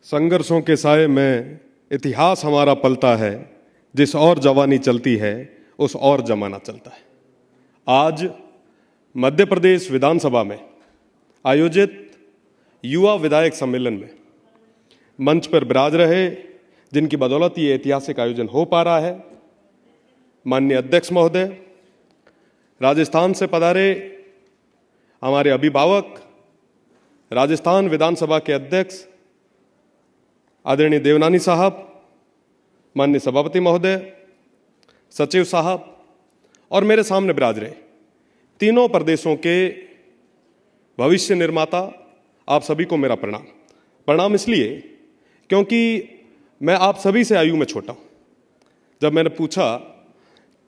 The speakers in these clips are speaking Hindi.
संघर्षों के साए में इतिहास हमारा पलता है, जिस और जवानी चलती है उस और जमाना चलता है। आज मध्य प्रदेश विधानसभा में आयोजित युवा विधायक सम्मेलन में मंच पर विराज रहे, जिनकी बदौलत ये ऐतिहासिक आयोजन हो पा रहा है, माननीय अध्यक्ष महोदय, राजस्थान से पधारे हमारे अभिभावक, राजस्थान विधानसभा के अध्यक्ष आदरणीय देवनानी साहब, माननीय सभापति महोदय, सचिव साहब और मेरे सामने विराज रहे तीनों प्रदेशों के भविष्य निर्माता, आप सभी को मेरा प्रणाम इसलिए क्योंकि मैं आप सभी से आयु में छोटा हूं। जब मैंने पूछा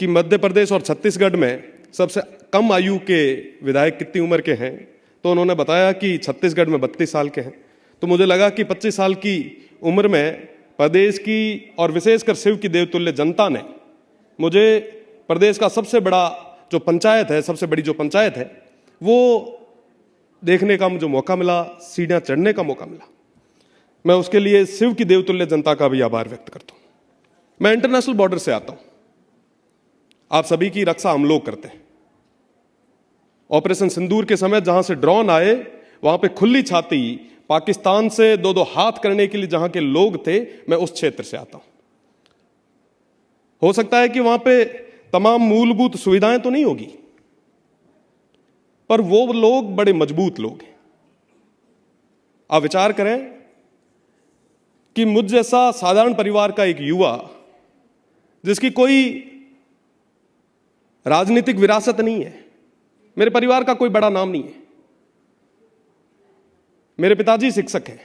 कि मध्य प्रदेश और छत्तीसगढ़ में सबसे कम आयु के विधायक कितनी उम्र के हैं, तो उन्होंने बताया कि छत्तीसगढ़ में 32 साल के हैं। तो मुझे लगा कि 25 साल की उम्र में प्रदेश की और विशेषकर शिव की देवतुल्य जनता ने मुझे प्रदेश का सबसे बड़ा जो पंचायत है, सबसे बड़ी जो पंचायत है, वो देखने का मुझे मौका मिला, सीढ़ियां चढ़ने का मौका मिला। मैं उसके लिए शिव की देवतुल्य जनता का भी आभार व्यक्त करता हूं। मैं इंटरनेशनल बॉर्डर से आता हूं, आप सभी की रक्षा हम लोग करते हैं। ऑपरेशन सिंदूर के समय जहां से ड्रोन आए, वहां पे खुली छाती पाकिस्तान से दो हाथ करने के लिए जहां के लोग थे, मैं उस क्षेत्र से आता हूं। हो सकता है कि वहां पे तमाम मूलभूत सुविधाएं तो नहीं होगी, पर वो लोग बड़े मजबूत लोग हैं। आप विचार करें कि मुझ जैसा साधारण परिवार का एक युवा, जिसकी कोई राजनीतिक विरासत नहीं है, मेरे परिवार का कोई बड़ा नाम नहीं है, मेरे पिताजी शिक्षक हैं।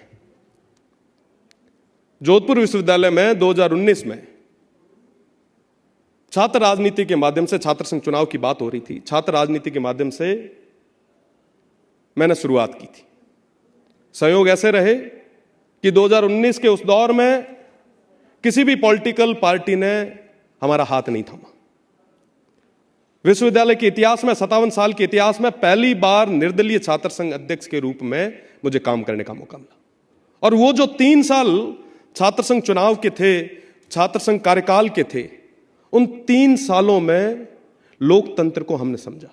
जोधपुर विश्वविद्यालय में 2019 में छात्र राजनीति के माध्यम से, छात्र संघ चुनाव की बात हो रही थी, छात्र राजनीति के माध्यम से मैंने शुरुआत की थी। संयोग ऐसे रहे कि 2019 के उस दौर में किसी भी पॉलिटिकल पार्टी ने हमारा हाथ नहीं थामा। विश्वविद्यालय के इतिहास में, 57 साल के इतिहास में पहली बार निर्दलीय छात्र संघ अध्यक्ष के रूप में मुझे काम करने का मौका मिला। और वो जो 3 साल छात्र संघ चुनाव के थे, छात्र संघ कार्यकाल के थे, उन 3 सालों में लोकतंत्र को हमने समझा।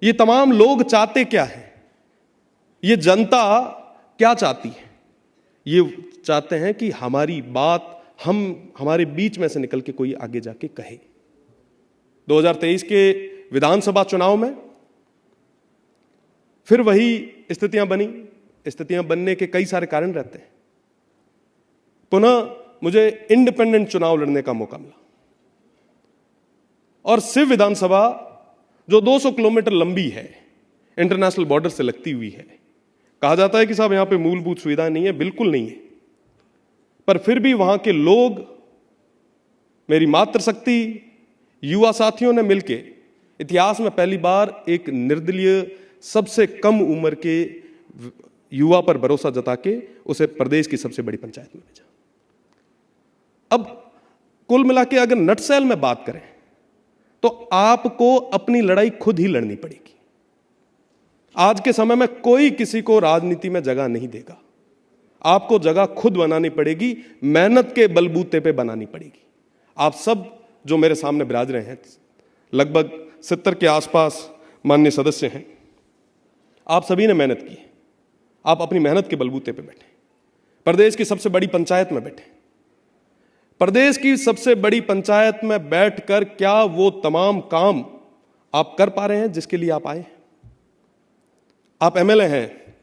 ये तमाम लोग चाहते क्या है, ये जनता क्या चाहती है? ये चाहते हैं कि हमारी बात हमारे बीच में से निकल के कोई आगे जाके कहे। 2023 के विधानसभा चुनाव में फिर वही स्थितियां बनी। स्थितियां बनने के कई सारे कारण रहते हैं। पुनः मुझे इंडिपेंडेंट चुनाव लड़ने का मौका मिला और शिव विधानसभा जो 200 किलोमीटर लंबी है, इंटरनेशनल बॉर्डर से लगती हुई है। कहा जाता है कि साहब यहां पे मूलभूत सुविधाएं नहीं है, बिल्कुल नहीं है, पर फिर भी वहां के लोग, मेरी मातृशक्ति, युवा साथियों ने मिलकर इतिहास में पहली बार एक निर्दलीय सबसे कम उम्र के युवा पर भरोसा जता के उसे प्रदेश की सबसे बड़ी पंचायत में भेजा। अब कुल मिला के अगर नटसेल में बात करें तो आपको अपनी लड़ाई खुद ही लड़नी पड़ेगी। आज के समय में कोई किसी को राजनीति में जगह नहीं देगा। आपको जगह खुद बनानी पड़ेगी, मेहनत के बलबूते पे बनानी पड़ेगी। आप सब जो मेरे सामने विराज रहे हैं, लगभग 70 के आसपास माननीय सदस्य हैं, आप सभी ने मेहनत की। आप अपनी मेहनत के बलबूते पे बैठे, प्रदेश की सबसे बड़ी पंचायत में बैठे। प्रदेश की सबसे बड़ी पंचायत में बैठकर क्या वो तमाम काम आप कर पा रहे हैं जिसके लिए आप आए? आप एमएलए हैं,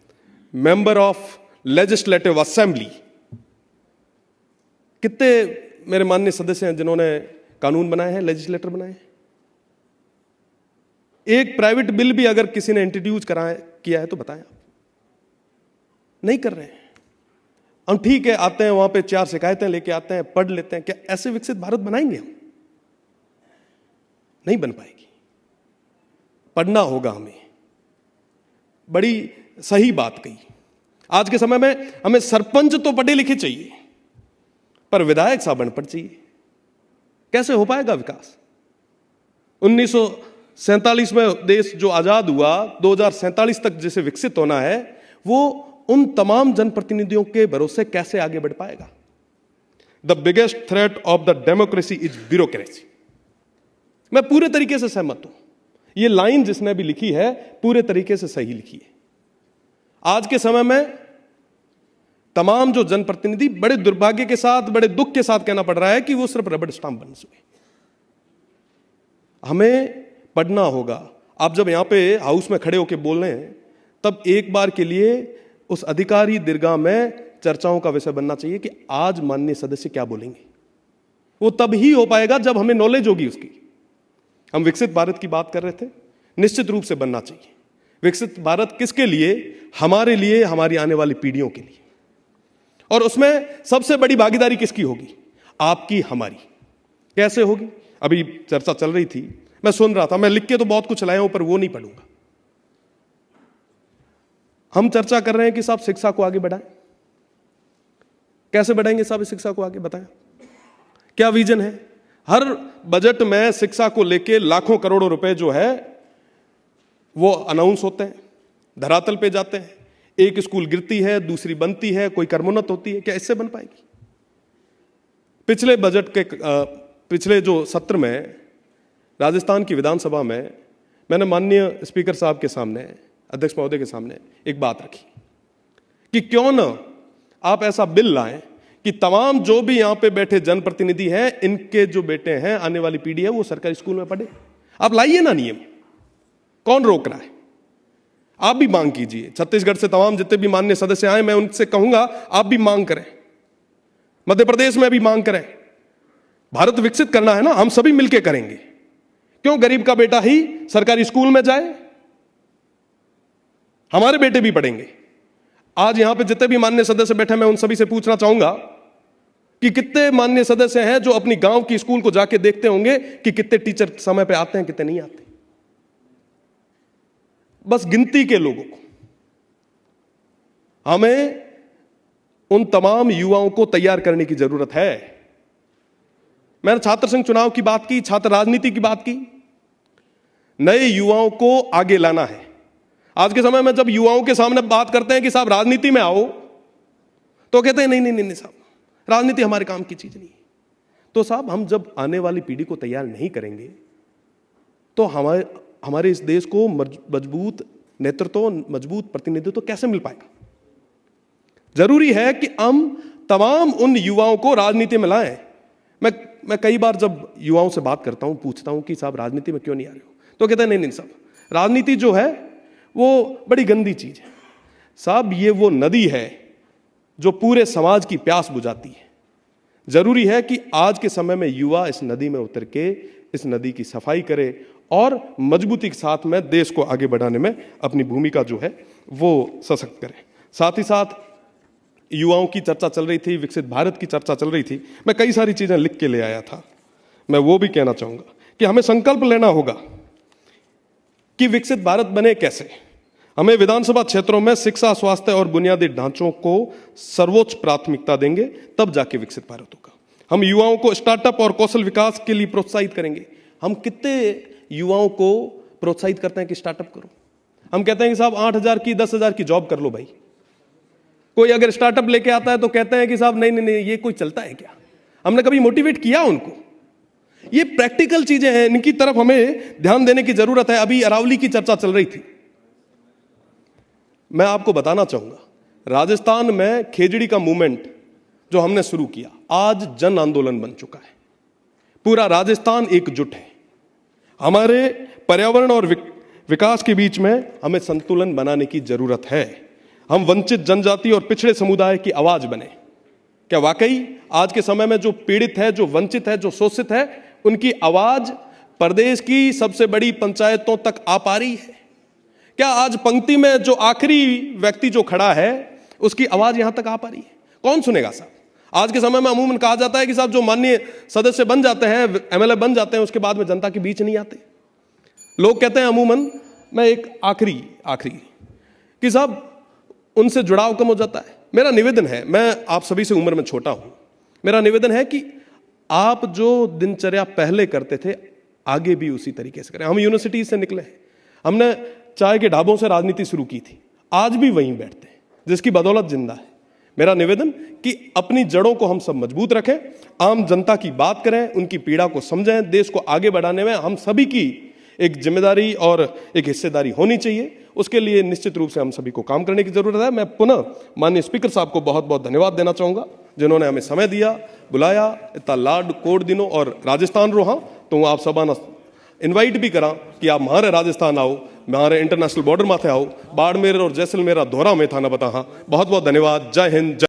मेंबर ऑफ लेजिस्लेटिव असेंबली। कितने मेरे माननीय सदस्य हैं जिन्होंने कानून बनाए हैं, लेजिस्लेटर बनाए हैं? एक प्राइवेट बिल भी अगर किसी ने इंट्रोड्यूस किया है तो बताएं। आप नहीं कर रहे हैं। हम ठीक है, आते हैं वहां पे 4 शिकायतें लेके आते हैं, पढ़ लेते हैं। क्या ऐसे विकसित भारत बनाएंगे हम? नहीं बन पाएगी। पढ़ना होगा हमें। बड़ी सही बात कही। आज के समय में हमें सरपंच तो पढ़े लिखे चाहिए, पर विधायक साहब अनपढ़ चाहिए। कैसे हो पाएगा विकास? 1947 में देश जो आजाद हुआ, 2047 तक जिसे विकसित होना है, वो उन तमाम जनप्रतिनिधियों के भरोसे कैसे आगे बढ़ पाएगा? The biggest threat of the democracy is bureaucracy. मैं पूरे तरीके से सहमत हूं। यह लाइन जिसने भी लिखी है पूरे तरीके से सही लिखी है। आज के समय में तमाम जो जनप्रतिनिधि बड़े दुर्भाग्य के साथ, बड़े दुख के साथ कहना पड़ रहा है कि वो सिर्फ रबड़ स्टाम्प बन चुके। हमें पढ़ना होगा। आप जब यहां पे हाउस में खड़े होकर बोल रहे हैं तब एक बार के लिए उस अधिकारी दीर्घा में चर्चाओं का विषय बनना चाहिए कि आज माननीय सदस्य क्या बोलेंगे। वो तब ही हो पाएगा जब हमें नॉलेज होगी उसकी। हम विकसित भारत की बात कर रहे थे, निश्चित रूप से बनना चाहिए। विकसित भारत किसके लिए? हमारे लिए, हमारी आने वाली पीढ़ियों के लिए। और उसमें सबसे बड़ी भागीदारी किसकी होगी? आपकी, हमारी। कैसे होगी? अभी चर्चा चल रही थी, मैं सुन रहा था। मैं लिख के तो बहुत कुछ लाया हूं पर वो नहीं पढ़ूंगा। हम चर्चा कर रहे हैं कि साहब शिक्षा को आगे बढ़ाएं। कैसे बढ़ाएंगे साहब शिक्षा को आगे? बताएं, क्या विजन है? हर बजट में शिक्षा को लेके लाखों करोड़ों रुपए जो है वो अनाउंस होते हैं, धरातल पे जाते हैं। एक स्कूल गिरती है, दूसरी बनती है, कोई कर्मोन्नत होती है। क्या इससे बन पाएगी? पिछले बजट के पिछले जो सत्र में राजस्थान की विधानसभा में मैंने माननीय स्पीकर साहब के सामने, अध्यक्ष महोदय के सामने एक बात रखी कि क्यों ना आप ऐसा बिल लाएं कि तमाम जो भी यहां पे बैठे जनप्रतिनिधि हैं, इनके जो बेटे हैं, आने वाली पीढ़ी है, वो सरकारी स्कूल में पढ़े। आप लाइए ना नियम, कौन रोक रहा है? आप भी मांग कीजिए। छत्तीसगढ़ से तमाम जितने भी माननीय सदस्य आए, मैं उनसे कहूंगा आप भी मांग करें। मध्य प्रदेश में भी मांग करें। भारत विकसित करना है ना, हम सभी मिलकर करेंगे। क्यों गरीब का बेटा ही सरकारी स्कूल में जाए? हमारे बेटे भी पढ़ेंगे। आज यहां पे जितने भी माननीय सदस्य बैठे, मैं उन सभी से पूछना चाहूंगा कि कितने माननीय सदस्य हैं जो अपनी गांव की स्कूल को जाके देखते होंगे कि कितने टीचर समय पे आते हैं, कितने नहीं आते। बस गिनती के लोगों को। हमें उन तमाम युवाओं को तैयार करने की जरूरत है। मैंने छात्र संघ चुनाव की बात की, छात्र राजनीति की बात की। नए युवाओं को आगे लाना है। आज के समय में जब युवाओं के सामने बात करते हैं कि साहब राजनीति में आओ, तो कहते हैं नहीं नहीं नहीं साहब, राजनीति हमारे काम की चीज नहीं है। तो साहब हम जब आने वाली पीढ़ी को तैयार नहीं करेंगे तो हमारे इस देश को मजबूत नेतृत्व, मजबूत प्रतिनिधित्व कैसे मिल पाएगा? जरूरी है कि हम तमाम उन युवाओं को राजनीति में लाएं। मैं कई बार जब युवाओं से बात करता हूं, पूछता हूं कि साहब राजनीति में क्यों नहीं आ रहे हो, तो कहते हैं नहीं नहीं साहब, राजनीति जो है वो बड़ी गंदी चीज है। साहब ये वो नदी है जो पूरे समाज की प्यास बुझाती है। जरूरी है कि आज के समय में युवा इस नदी में उतर के इस नदी की सफाई करे और मजबूती के साथ में देश को आगे बढ़ाने में अपनी भूमिका जो है वो सशक्त करे। साथ ही साथ युवाओं की चर्चा चल रही थी, विकसित भारत की चर्चा चल रही थी। मैं कई सारी चीजें लिख के ले आया था। मैं वो भी कहना चाहूंगा कि हमें संकल्प लेना होगा कि विकसित भारत बने कैसे। हमें विधानसभा क्षेत्रों में शिक्षा, स्वास्थ्य और बुनियादी ढांचों को सर्वोच्च प्राथमिकता देंगे, तब जाके विकसित भारत होगा। हम युवाओं को स्टार्टअप और कौशल विकास के लिए प्रोत्साहित करेंगे। हम कितने युवाओं को प्रोत्साहित करते हैं कि स्टार्टअप करो? हम कहते हैं कि साहब 8,000 की 10,000 की जॉब कर लो भाई। कोई अगर स्टार्टअप लेके आता है तो कहते हैं कि साहब नहीं नहीं नहीं, ये कोई चलता है क्या? हमने कभी मोटिवेट किया उनको? ये प्रैक्टिकल चीजें हैं, इनकी तरफ हमें ध्यान देने की जरूरत है। अभी अरावली की चर्चा चल रही थी। मैं आपको बताना चाहूंगा, राजस्थान में खेजड़ी का मूवमेंट जो हमने शुरू किया, आज जन आंदोलन बन चुका है। पूरा राजस्थान एकजुट है। हमारे पर्यावरण और विकास के बीच में हमें संतुलन बनाने की जरूरत है। हम वंचित जनजाति और पिछड़े समुदाय की आवाज बने। क्या वाकई आज के समय में जो पीड़ित है, जो वंचित है, जो शोषित है, उनकी आवाज प्रदेश की सबसे बड़ी पंचायतों तक आ पा रही है? क्या आज पंक्ति में जो आखिरी व्यक्ति जो खड़ा है उसकी आवाज यहां तक आ पा रही है? कौन सुनेगा साहब? आज के समय में अमूमन कहा जाता है कि साहब जो माननीय सदस्य बन जाते हैं, एमएलए बन जाते हैं, उसके बाद में जनता के बीच नहीं आते। लोग कहते हैं अमूमन, मैं एक आखिरी कि साहब उनसे जुड़ाव कम हो जाता है। मेरा निवेदन है, मैं आप सभी से उम्र में छोटा हूं, मेरा निवेदन है कि आप जो दिनचर्या पहले करते थे आगे भी उसी तरीके से करें। हम यूनिवर्सिटी से निकले हैं, हमने चाय के ढाबों से राजनीति शुरू की थी, आज भी वहीं बैठते हैं। जिसकी बदौलत जिंदा है। मेरा निवेदन कि अपनी जड़ों को हम सब मजबूत रखें, आम जनता की बात करें, उनकी पीड़ा को समझें। देश को आगे बढ़ाने में हम सभी की एक जिम्मेदारी और एक हिस्सेदारी होनी चाहिए। उसके लिए निश्चित रूप से हम सभी को काम करने की जरूरत है। मैं पुनः माननीय स्पीकर साहब को बहुत बहुत धन्यवाद देना चाहूंगा, जिन्होंने हमें समय दिया, बुलाया, इतना लाड कोड दिनों। और राजस्थान रो हाँ तो आप सब इन्वाइट भी करा कि आप हमारे राजस्थान आओ, हमारे इंटरनेशनल बॉर्डर माथे आओ, बाड़मेर और जैसलमेर दौरा में था ना बता। हाँ, बहुत बहुत धन्यवाद। जय हिंद।